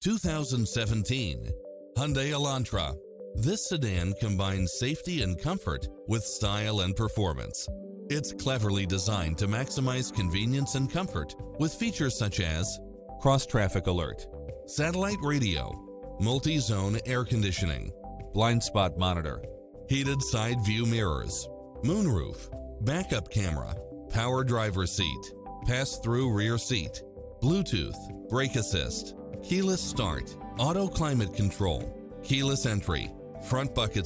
2017 Hyundai Elantra. This sedan combines safety and comfort with style and performance. It's cleverly designed to maximize convenience and comfort with features such as cross-traffic alert, satellite radio, multi-zone air conditioning, blind spot monitor, heated side view mirrors, moonroof, backup camera, power driver seat, pass-through rear seat, Bluetooth, brake assist, keyless start, auto climate control, keyless entry, front bucket